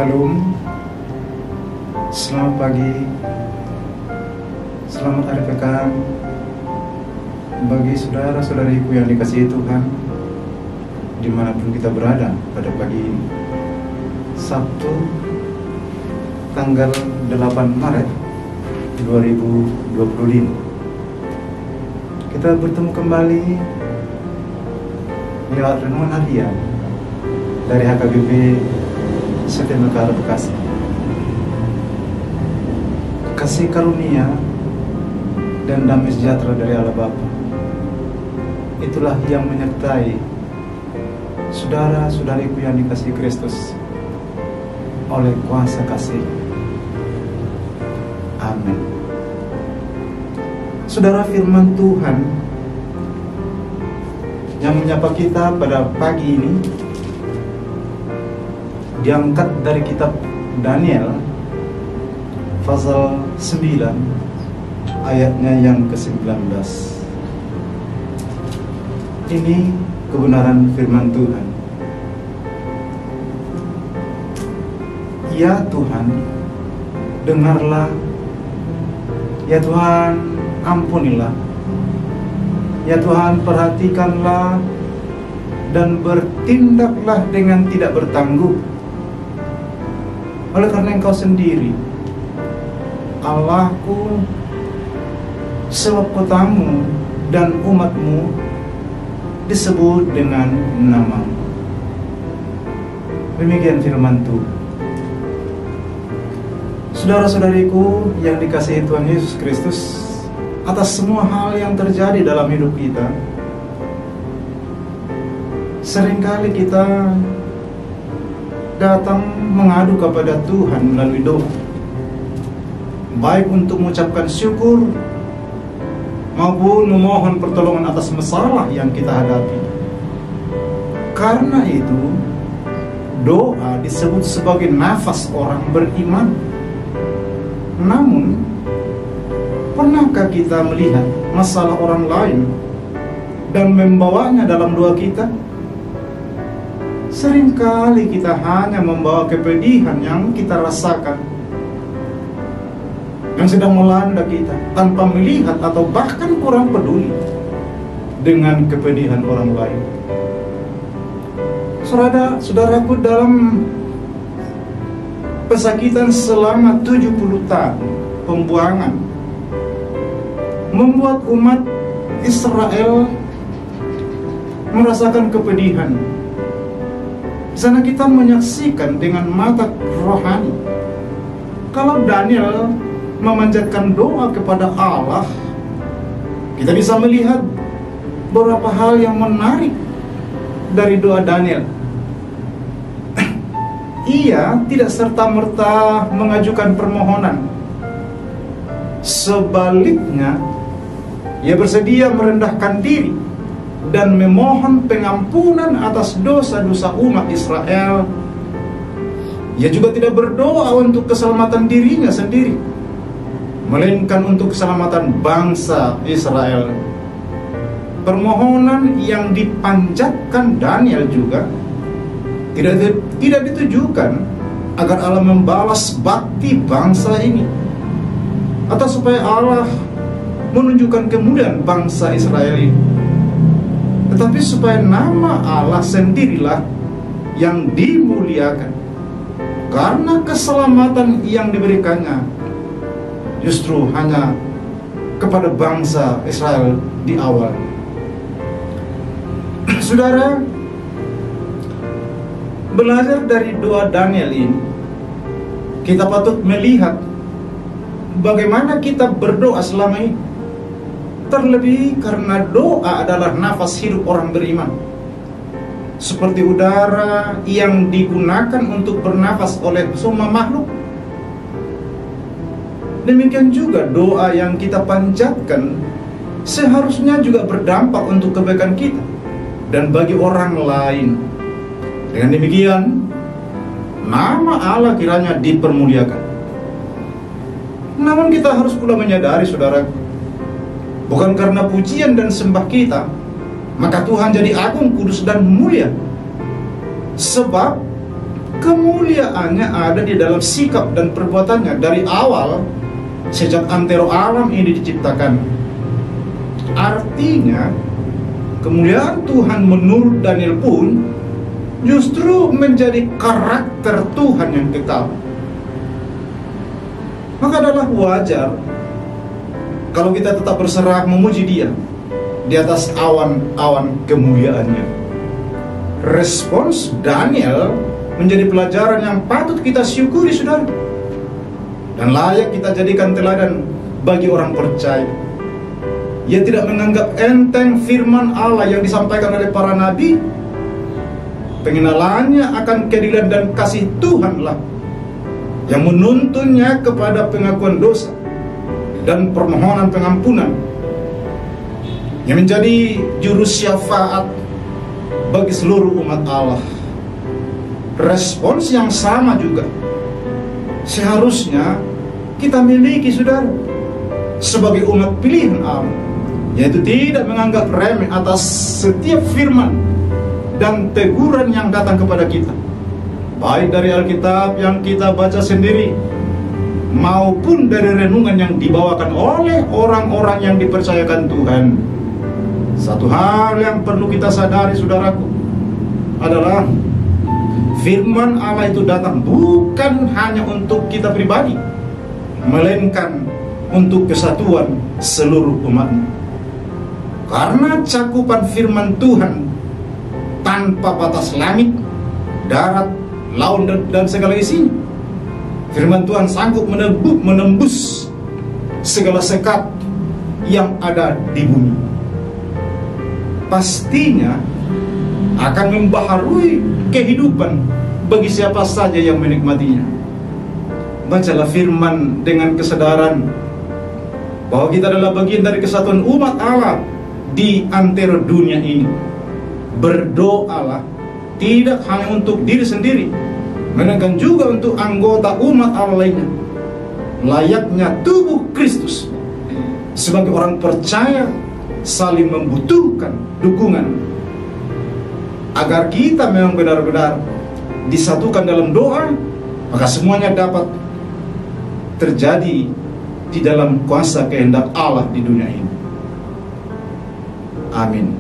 Shalom, selamat pagi, selamat hari pekan bagi saudara-saudariku yang dikasihi Tuhan dimanapun kita berada pada pagi ini, Sabtu tanggal 8 Maret 2025. Kita bertemu kembali lewat renungan harian dari HKBP Setia Mekar Bekasi. Kasih karunia dan damai sejahtera dari Allah Bapa, itulah yang menyertai saudara-saudariku yang dikasihi Kristus oleh kuasa kasih. Amin. Saudara, firman Tuhan yang menyapa kita pada pagi ini diangkat dari kitab Daniel pasal 9 ayatnya yang ke-19. Ini kebenaran firman Tuhan. Ya Tuhan, dengarlah. Ya Tuhan, ampunilah. Ya Tuhan, perhatikanlah dan bertindaklah dengan tidak bertangguh. Oleh karena Engkau sendiri Allahku, sebab kotamu dan umatmu disebut dengan nama-Mu. Demikian firman Tuhan. Saudara-saudariku yang dikasihi Tuhan Yesus Kristus, atas semua hal yang terjadi dalam hidup kita, seringkali kita datang mengadu kepada Tuhan melalui doa, baik untuk mengucapkan syukur maupun memohon pertolongan atas masalah yang kita hadapi. Karena itu, doa disebut sebagai nafas orang beriman. Namun, pernahkah kita melihat masalah orang lain dan membawanya dalam doa kita? Seringkali kita hanya membawa kepedihan yang kita rasakan, yang sedang melanda kita, tanpa melihat atau bahkan kurang peduli dengan kepedihan orang lain. Saudaraku, dalam pesakitan selama 70 tahun pembuangan membuat umat Israel merasakan kepedihan. Di sana kita menyaksikan dengan mata rohani kalau Daniel memanjatkan doa kepada Allah. Kita bisa melihat beberapa hal yang menarik dari doa Daniel. Ia tidak serta-merta mengajukan permohonan. Sebaliknya, ia bersedia merendahkan diri dan memohon pengampunan atas dosa-dosa umat Israel. Ia juga tidak berdoa untuk keselamatan dirinya sendiri, melainkan untuk keselamatan bangsa Israel. Permohonan yang dipanjatkan Daniel juga tidak ditujukan agar Allah membalas bakti bangsa ini, atau supaya Allah menunjukkan kemuliaan bangsa Israel ini, tetapi supaya nama Allah sendirilah yang dimuliakan, karena keselamatan yang diberikannya justru hanya kepada bangsa Israel di awal. Saudara, belajar dari doa Daniel ini, kita patut melihat bagaimana kita berdoa selama ini. Terlebih karena doa adalah nafas hidup orang beriman, seperti udara yang digunakan untuk bernafas oleh semua makhluk. Demikian juga doa yang kita panjatkan seharusnya juga berdampak untuk kebaikan kita dan bagi orang lain. Dengan demikian, nama Allah kiranya dipermuliakan. Namun kita harus pula menyadari, saudara, bukan karena pujian dan sembah kita maka Tuhan jadi agung, kudus, dan mulia. Sebab kemuliaannya ada di dalam sikap dan perbuatannya dari awal, sejak antero alam ini diciptakan. Artinya kemuliaan Tuhan menurut Daniel pun justru menjadi karakter Tuhan yang kekal. Maka adalah wajar kalau kita tetap berserah memuji Dia di atas awan-awan kemuliaannya. Respons Daniel menjadi pelajaran yang patut kita syukuri, saudara, dan layak kita jadikan teladan bagi orang percaya. Ia tidak menganggap enteng firman Allah yang disampaikan oleh para nabi. Pengenalannya akan keadilan dan kasih Tuhanlah yang menuntunnya kepada pengakuan dosa dan permohonan pengampunan, yang menjadi juru syafaat bagi seluruh umat Allah. Respons yang sama juga seharusnya kita miliki, saudara, sebagai umat pilihan Allah, yaitu tidak menganggap remeh atas setiap firman dan teguran yang datang kepada kita, baik dari Alkitab yang kita baca sendiri maupun dari renungan yang dibawakan oleh orang-orang yang dipercayakan Tuhan. Satu hal yang perlu kita sadari, saudaraku, adalah firman Allah itu datang bukan hanya untuk kita pribadi, melainkan untuk kesatuan seluruh umatnya. Karena cakupan firman Tuhan tanpa batas langit, darat, laut, dan segala isinya. Firman Tuhan sanggup menembus segala sekat yang ada di bumi. Pastinya akan membaharui kehidupan bagi siapa saja yang menikmatinya. Bacalah firman dengan kesadaran bahwa kita adalah bagian dari kesatuan umat Allah di antara dunia ini. Berdoalah tidak hanya untuk diri sendiri, melainkan juga untuk anggota umat Allah lainnya, layaknya tubuh Kristus. Sebagai orang percaya saling membutuhkan dukungan agar kita memang benar-benar disatukan dalam doa, maka semuanya dapat terjadi di dalam kuasa kehendak Allah di dunia ini. Amin.